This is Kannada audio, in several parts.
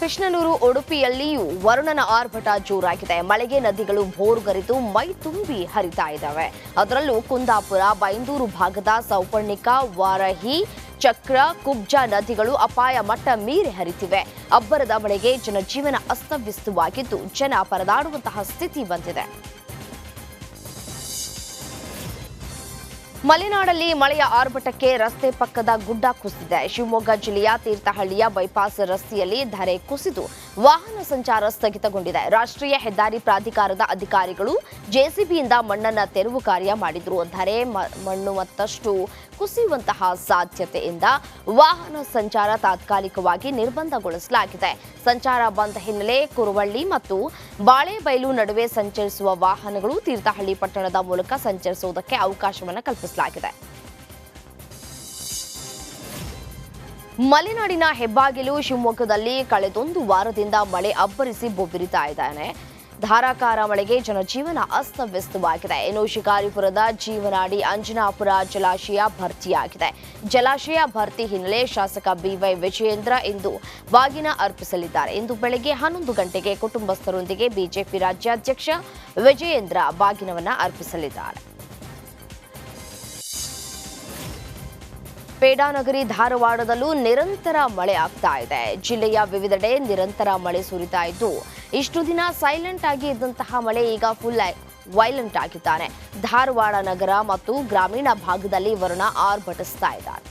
ಕೃಷ್ಣನೂರು ಉಡುಪಿಯಲ್ಲಿಯೂ ವರುಣನ ಆರ್ಭಟ ಜೋರಾಗಿದೆ. ಮಳೆಗೆ ನದಿಗಳು ಭೋರುಗರೆದು ಮೈ ತುಂಬಿ ಹರಿತಾ ಇದ್ದಾವೆ. ಅದರಲ್ಲೂ ಕುಂದಾಪುರ, ಬೈಂದೂರು ಭಾಗದ ಸೌಪರ್ಣಿಕ, ವಾರಹಿ, ಚಕ್ರ, ಕುಬ್ಜ ನದಿಗಳು ಅಪಾಯ ಮಟ್ಟ ಮೀರಿ ಹರಿತಿವೆ. ಅಬ್ಬರದ ಮಳೆಗೆ ಜನಜೀವನ ಅಸ್ತವ್ಯಸ್ತವಾಗಿದ್ದು ಜನ ಪರದಾಡುವಂತಹ ಸ್ಥಿತಿ ಬಂದಿದೆ. ಮಲೆನಾಡಲ್ಲಿ ಮಳೆಯ ಆರ್ಭಟಕ್ಕೆ ರಸ್ತೆ ಪಕ್ಕದ ಗುಡ್ಡ ಕುಸಿದಿದೆ. ಶಿವಮೊಗ್ಗ ಜಿಲ್ಲೆಯ ತೀರ್ಥಹಳ್ಳಿಯ ಬೈಪಾಸ್ ರಸ್ತೆಯಲ್ಲಿ ಧರೆ ಕುಸಿದು ವಾಹನ ಸಂಚಾರ ಸ್ಥಗಿತಗೊಂಡಿದೆ. ರಾಷ್ಟ್ರೀಯ ಹೆದ್ದಾರಿ ಪ್ರಾಧಿಕಾರದ ಅಧಿಕಾರಿಗಳು ಜೆಸಿಬಿಯಿಂದ ಮಣ್ಣನ್ನ ತೆರವು ಕಾರ್ಯ ಮಾಡಿದ್ರು. ಧರೆ ಮಣ್ಣು ಮತ್ತಷ್ಟು ಕುಸಿಯುವಂತಹ ಸಾಧ್ಯತೆಯಿಂದ ವಾಹನ ಸಂಚಾರ ತಾತ್ಕಾಲಿಕವಾಗಿ ನಿರ್ಬಂಧಗೊಳಿಸಲಾಗಿದೆ. ಸಂಚಾರ ಬಂದ್ ಹಿನ್ನೆಲೆ ಕುರುವಳ್ಳಿ ಮತ್ತು ಬಾಳೆಬೈಲು ನಡುವೆ ಸಂಚರಿಸುವ ವಾಹನಗಳು ತೀರ್ಥಹಳ್ಳಿ ಪಟ್ಟಣದ ಮೂಲಕ ಸಂಚರಿಸುವುದಕ್ಕೆ ಅವಕಾಶವನ್ನು ಕಲ್ಪಿಸಲಾಗಿದೆ. ಮಲೆನಾಡಿನ ಹೆಬ್ಬಾಗಿಲು ಶಿವಮೊಗ್ಗದಲ್ಲಿ ಕಳೆದೊಂದು ವಾರದಿಂದ ಮಳೆ ಅಬ್ಬರಿಸಿ ಬೊಬ್ಬಿರಿತಾ ಇದ್ದಾನೆ. ಧಾರಾಕಾರ ಮಳೆಗೆ ಜನಜೀವನ ಅಸ್ತವ್ಯಸ್ತವಾಗಿದೆ. ಇನ್ನು ಶಿಕಾರಿಪುರದ ಜೀವನಾಡಿ ಅಂಜನಾಪುರ ಜಲಾಶಯ ಭರ್ತಿಯಾಗಿದೆ. ಜಲಾಶಯ ಭರ್ತಿ ಹಿನ್ನೆಲೆ ಶಾಸಕ ಬಿವೈ ವಿಜಯೇಂದ್ರ ಇಂದು ಬಾಗಿನ ಅರ್ಪಿಸಲಿದ್ದಾರೆ. ಇಂದು ಬೆಳಗ್ಗೆ 11 ಗಂಟೆಗೆ ಕುಟುಂಬಸ್ಥರೊಂದಿಗೆ ಬಿಜೆಪಿ ರಾಜ್ಯಾಧ್ಯಕ್ಷ ವಿಜಯೇಂದ್ರ ಬಾಗಿನವನ್ನು ಅರ್ಪಿಸಲಿದ್ದಾರೆ. ಪೇಡಾನಗರಿ ಧಾರವಾಡದಲ್ಲೂ ನಿರಂತರ ಮಳೆ ಆಗ್ತಾ ಇದೆ. ಜಿಲ್ಲೆಯ ವಿವಿಧೆಡೆ ನಿರಂತರ ಮಳೆ ಸುರಿತಾ ಇದ್ದು, ಇಷ್ಟು ದಿನ ಸೈಲೆಂಟ್ ಆಗಿ ಇದ್ದಂತಹ ಮಳೆ ಈಗ ಫುಲ್ ವೈಲೆಂಟ್ ಆಗಿದ್ದಾನೆ. ಧಾರವಾಡ ನಗರ ಮತ್ತು ಗ್ರಾಮೀಣ ಭಾಗದಲ್ಲಿ ವರುಣ ಆರ್ಭಟಿಸ್ತಾ ಇದ್ದಾರೆ.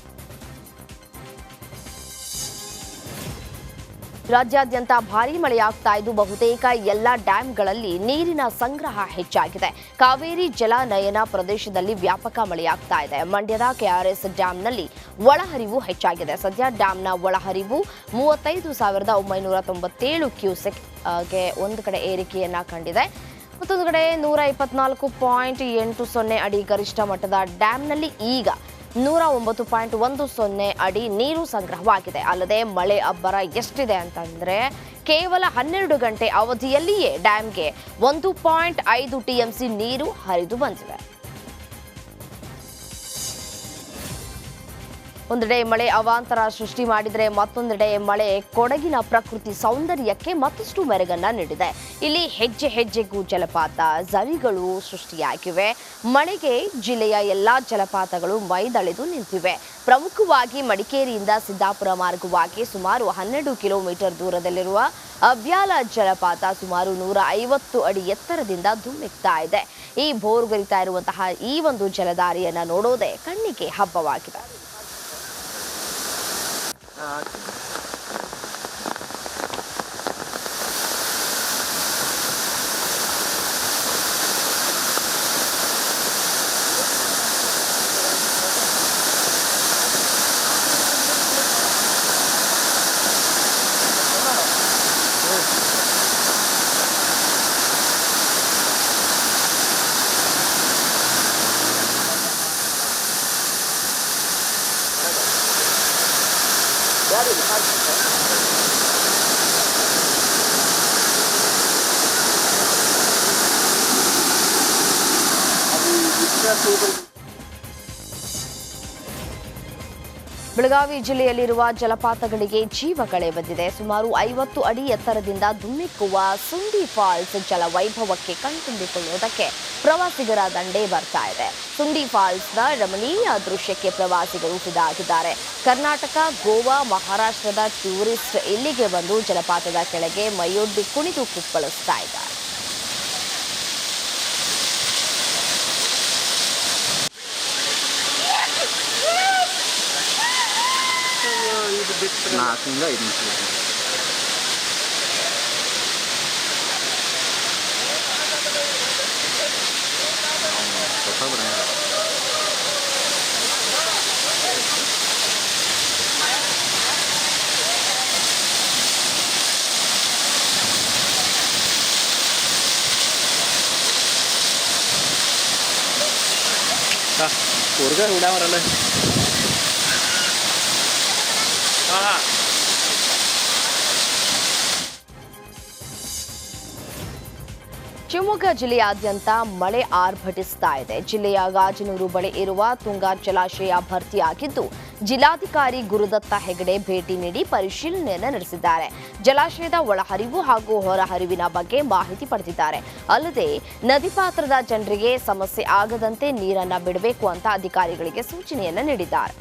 ರಾಜ್ಯಾದ್ಯಂತ ಭಾರೀ ಮಳೆಯಾಗ್ತಾ ಇದ್ದು ಬಹುತೇಕ ಎಲ್ಲ ಡ್ಯಾಂಗಳಲ್ಲಿ ನೀರಿನ ಸಂಗ್ರಹ ಹೆಚ್ಚಾಗಿದೆ. ಕಾವೇರಿ ಜಲಾನಯನ ಪ್ರದೇಶದಲ್ಲಿ ವ್ಯಾಪಕ ಮಳೆಯಾಗ್ತಾ ಇದೆ. ಮಂಡ್ಯದ ಕೆಆರ್ಎಸ್ ಡ್ಯಾಂನಲ್ಲಿ ಒಳಹರಿವು ಹೆಚ್ಚಾಗಿದೆ. ಸದ್ಯ ಡ್ಯಾಂನ ಒಳಹರಿವು 35,997 ಕ್ಯೂಸೆಕ್ಗೆ ಒಂದು ಕಡೆ ಏರಿಕೆಯನ್ನ ಕಂಡಿದೆ. ಮತ್ತೊಂದು ಕಡೆ 124.80 ಅಡಿ ಗರಿಷ್ಠ ಮಟ್ಟದ ಡ್ಯಾಂನಲ್ಲಿ ಈಗ 109.10 ಅಡಿ ನೀರು ಸಂಗ್ರಹವಾಗಿದೆ. ಅಲ್ಲದೆ ಮಳೆ ಅಬ್ಬರ ಎಷ್ಟಿದೆ ಅಂತಂದ್ರೆ ಕೇವಲ 12 ಗಂಟೆ ಅವಧಿಯಲ್ಲಿಯೇ ಡ್ಯಾಂಗೆ 1.5 ಟಿಎಂಸಿ ನೀರು ಹರಿದು ಬಂದಿದೆ. ಒಂದೆಡೆ ಮಳೆ ಅವಾಂತರ ಸೃಷ್ಟಿ ಮಾಡಿದರೆ ಮತ್ತೊಂದೆಡೆ ಮಳೆ ಕೊಡಗಿನ ಪ್ರಕೃತಿ ಸೌಂದರ್ಯಕ್ಕೆ ಮತ್ತಷ್ಟು ಮೆರುಗನ್ನ ನೀಡಿದೆ. ಇಲ್ಲಿ ಹೆಜ್ಜೆ ಹೆಜ್ಜೆಗೂ ಜಲಪಾತ, ಝರಿಗಳು ಸೃಷ್ಟಿಯಾಗಿವೆ. ಮಳೆಗೆ ಜಿಲ್ಲೆಯ ಎಲ್ಲಾ ಜಲಪಾತಗಳು ಮೈದಳೆದು ನಿಂತಿವೆ. ಪ್ರಮುಖವಾಗಿ ಮಡಿಕೇರಿಯಿಂದ ಸಿದ್ದಾಪುರ ಮಾರ್ಗವಾಗಿ ಸುಮಾರು 12 ಕಿಲೋಮೀಟರ್ ದೂರದಲ್ಲಿರುವ ಅಬ್ಯಾಲ ಜಲಪಾತ ಸುಮಾರು 150 ಅಡಿ ಎತ್ತರದಿಂದ ಧುಮ್ಮಿಕ್ತಾ ಇದೆ. ಈ ಭೋರುಗರಿತಾ ಇರುವಂತಹ ಈ ಒಂದು ಜಲಧಾರೆಯನ್ನ ನೋಡೋದೇ ಕಣ್ಣಿಗೆ ಹಬ್ಬವಾಗಿದೆ. ಬೆಳಗಾವಿ ಜಿಲ್ಲೆಯಲ್ಲಿರುವ ಜಲಪಾತಗಳಿಗೆ ಜೀವಕಳೆ ಬಂದಿದೆ. ಸುಮಾರು 50 ಅಡಿ ಎತ್ತರದಿಂದ ಧುಮ್ಮಿಕ್ಕುವ ಸುಂಡಿ ಫಾಲ್ಸ್ ಜಲ ವೈಭವಕ್ಕೆ ಕಣ್ತುಂಬಿಕೊಳ್ಳುವುದಕ್ಕೆ ಪ್ರವಾಸಿಗರ ದಂಡೇ ಬರ್ತಾ ಇದೆ. ಸುಂಡಿ ಫಾಲ್ಸ್ನ ರಮಣೀಯ ದೃಶ್ಯಕ್ಕೆ ಪ್ರವಾಸಿಗರು ಫಿದಾಗಿದ್ದಾರೆ. ಕರ್ನಾಟಕ, ಗೋವಾ, ಮಹಾರಾಷ್ಟ್ರದ ಟೂರಿಸ್ಟ್ ಇಲ್ಲಿಗೆ ಬಂದು ಜಲಪಾತದ ಕೆಳಗೆ ಮೈಯೊಡ್ಡಿ ಕುಣಿದು ಕುಪ್ಪಳಿಸ್ತಾ ಇದ್ದಾರೆ. ಶಿವಮೊಗ್ಗ ಜಿಲ್ಲೆಯಾದ್ಯಂತ ಮಳೆ ಆರ್ಭಟಿಸ್ತಾ ಇದೆ. ಜಿಲ್ಲೆಯ ಗಾಜನೂರು ಬಳಿ ಇರುವ ತುಂಗಾ ಜಲಾಶಯ ಭರ್ತಿಯಾಗಿದ್ದು ಜಿಲ್ಲಾಧಿಕಾರಿ ಗುರುದತ್ತ ಹೆಗಡೆ ಭೇಟಿ ನೀಡಿ ಪರಿಶೀಲನೆಯನ್ನು ನಡೆಸಿದ್ದಾರೆ. ಜಲಾಶಯದ ಒಳಹರಿವು ಹಾಗೂ ಹೊರಹರಿವಿನ ಬಗ್ಗೆ ಮಾಹಿತಿ ಪಡೆದಿದ್ದಾರೆ. ಅಲ್ಲದೆ ನದಿ ಪಾತ್ರದ ಜನರಿಗೆ ಸಮಸ್ಯೆ ಆಗದಂತೆ ನೀರನ್ನು ಬಿಡಬೇಕು ಅಂತ ಅಧಿಕಾರಿಗಳಿಗೆ ಸೂಚನೆಯನ್ನು ನೀಡಿದ್ದಾರೆ.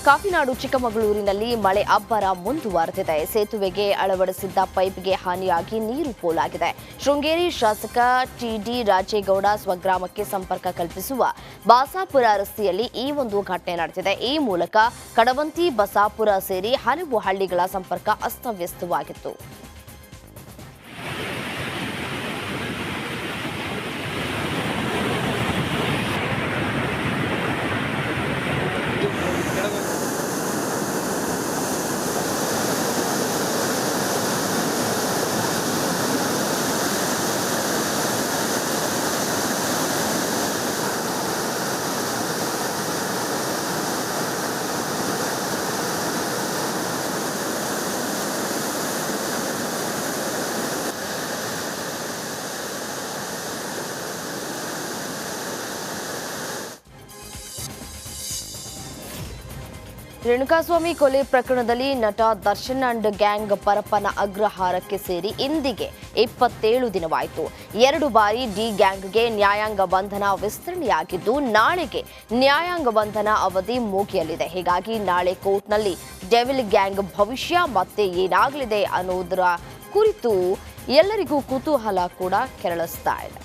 ಕಾಫಿನಾಡು ಚಿಕ್ಕಮಗಳೂರಿನಲ್ಲಿ ಮಳೆ ಅಬ್ಬರ ಮುಂದುವರೆದಿದೆ. ಸೇತುವೆಗೆ ಅಳವಡಿಸಿದ್ದ ಪೈಪ್ಗೆ ಹಾನಿಯಾಗಿ ನೀರು ಪೋಲಾಗಿದೆ. ಶೃಂಗೇರಿ ಶಾಸಕ ಟಿಡಿ ರಾಜೇಗೌಡ ಸ್ವಗ್ರಾಮಕ್ಕೆ ಸಂಪರ್ಕ ಕಲ್ಪಿಸುವ ಬಸಾಪುರ ರಸ್ತೆಯಲ್ಲಿ ಈ ಒಂದು ಘಟನೆ ನಡೆದಿದೆ. ಈ ಮೂಲಕ ಕಡವಂತಿ ಬಸಾಪುರ ಸೇರಿ ಹಲವು ಹಳ್ಳಿಗಳ ಸಂಪರ್ಕ ಅಸ್ತವ್ಯಸ್ತವಾಗಿತ್ತು. ರೇಣುಕಾಸ್ವಾಮಿ ಕೊಲೆ ಪ್ರಕರಣದಲ್ಲಿ ನಟ ದರ್ಶನ್ ಅಂಡ್ ಗ್ಯಾಂಗ್ ಪರಪ್ಪನ ಅಗ್ರಹಾರಕ್ಕೆ ಸೇರಿ ಇಂದಿಗೆ 27 ದಿನವಾಯಿತು. 2 ಬಾರಿ ಡಿ ಗ್ಯಾಂಗ್ಗೆ ನ್ಯಾಯಾಂಗ ಬಂಧನ ವಿಸ್ತರಣೆಯಾಗಿದ್ದು ನಾಳೆಗೆ ನ್ಯಾಯಾಂಗ ಬಂಧನ ಅವಧಿ ಮುಗಿಯಲಿದೆ. ಹೀಗಾಗಿ ನಾಳೆ ಕೋರ್ಟ್ನಲ್ಲಿ ಡೆವಿಲ್ ಗ್ಯಾಂಗ್ ಭವಿಷ್ಯ ಮತ್ತೆ ಏನಾಗಲಿದೆ ಅನ್ನೋದರ ಕುರಿತು ಎಲ್ಲರಿಗೂ ಕುತೂಹಲ ಕೂಡ ಕೆರಳಿಸ್ತಾ ಇದೆ.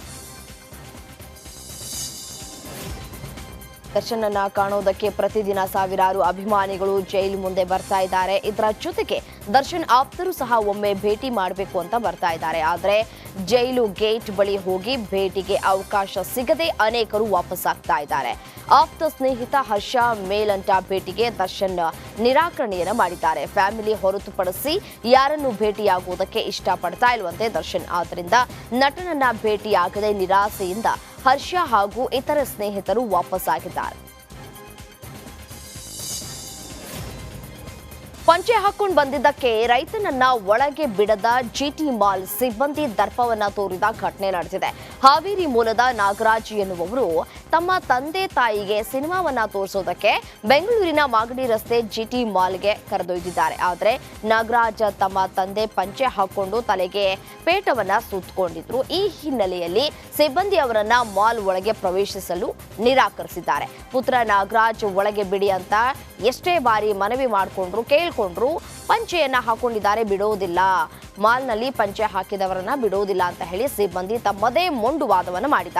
ದರ್ಶನ್ ಅನ್ನ ಕಾಣೋದಕ್ಕೆ ಪ್ರತಿದಿನ ಸಾವಿರಾರು ಅಭಿಮಾನಿಗಳು ಜೈಲು ಮುಂದೆ ಬರ್ತಾ ಇದ್ದಾರೆ. ಇದರ ಜೊತೆಗೆ ದರ್ಶನ್ ಆಪ್ತರು ಸಹ ಒಮ್ಮೆ ಭೇಟಿ ಮಾಡಬೇಕು ಅಂತ ಬರ್ತಾ ಇದ್ದಾರೆ. ಆದರೆ ಜೈಲು ಗೇಟ್ ಬಳಿ ಹೋಗಿ ಭೇಟಿಗೆ ಅವಕಾಶ ಸಿಗದೆ ಅನೇಕರು ವಾಪಸ್ ಆಗ್ತಾ ಇದ್ದಾರೆ. ಆಪ್ತ ಸ್ನೇಹಿತ ಹರ್ಷ ಮೇಲಂಟ ಭೇಟಿಗೆ ದರ್ಶನ್ ನಿರಾಕರಣೆಯನ್ನು ಮಾಡಿದ್ದಾರೆ. ಫ್ಯಾಮಿಲಿ ಹೊರತುಪಡಿಸಿ ಯಾರನ್ನು ಭೇಟಿಯಾಗುವುದಕ್ಕೆ ಇಷ್ಟಪಡ್ತಾ ಇಲ್ವಂತೆ ದರ್ಶನ್. ಆದ್ದರಿಂದ ನಟನನ್ನ ಭೇಟಿಯಾಗದೆ ನಿರಾಸೆಯಿಂದ ಹರ್ಷ ಹಾಗೂ ಇತರ ಸ್ನೇಹಿತರು ವಾಪಸ್ ಆಗಿದ್ದಾರೆ. ಪಂಚೆ ಹಾಕೊಂಡು ಬಂದಿದ್ದಕ್ಕೆ ರೈತನನ್ನ ಒಳಗೆ ಬಿಡದ ಜಿಟಿ ಮಾಲ್ ಸಿಬ್ಬಂದಿ ದರ್ಪವನ್ನ ತೋರಿದ ಘಟನೆ ನಡೆದಿದೆ. ಹಾವೇರಿ ಮೂಲದ ನಾಗರಾಜ್ ಎನ್ನುವವರು ತಮ್ಮ ತಂದೆ ತಾಯಿಗೆ ಸಿನಿಮಾವನ್ನ ತೋರಿಸೋದಕ್ಕೆ ಬೆಂಗಳೂರಿನ ಮಾಗಡಿ ರಸ್ತೆ ಜಿಟಿ ಮಾಲ್ಗೆ ಕರೆದೊಯ್ದಿದ್ದಾರೆ. ಆದರೆ ನಾಗರಾಜ್ ತಮ್ಮ ತಂದೆ ಪಂಚೆ ಹಾಕೊಂಡು ತಲೆಗೆ ಪೇಟವನ್ನ ಸುತ್ತಕೊಂಡಿದ್ರು. ಈ ಹಿನ್ನೆಲೆಯಲ್ಲಿ ಸಿಬ್ಬಂದಿ ಅವರನ್ನ ಮಾಲ್ ಒಳಗೆ ಪ್ರವೇಶಿಸಲು ನಿರಾಕರಿಸಿದ್ದಾರೆ. ಪುತ್ರ ನಾಗರಾಜ್ ಒಳಗೆ ಬಿಡಿ ಅಂತ ಎಷ್ಟೇ ಬಾರಿ ಮನವಿ ಮಾಡಿಕೊಂಡ್ರು ಕೇಳ್ಕೊಂಡ್ರು ಪಂಚೆಯನ್ನ ಹಾಕೊಂಡಿದ್ದಾರೆ, ಬಿಡೋದಿಲ್ಲ, ಮಾಲ್ನಲ್ಲಿ ಪಂಚೆ ಹಾಕಿದವರನ್ನ ಬಿಡೋದಿಲ್ಲ ಅಂತ ಹೇಳಿ ಸಿಬ್ಬಂದಿ ತಮ್ಮದೇ ಮೊಂಡು ವಾದವನ್ನು ಮಾಡಿದ್ದಾರೆ.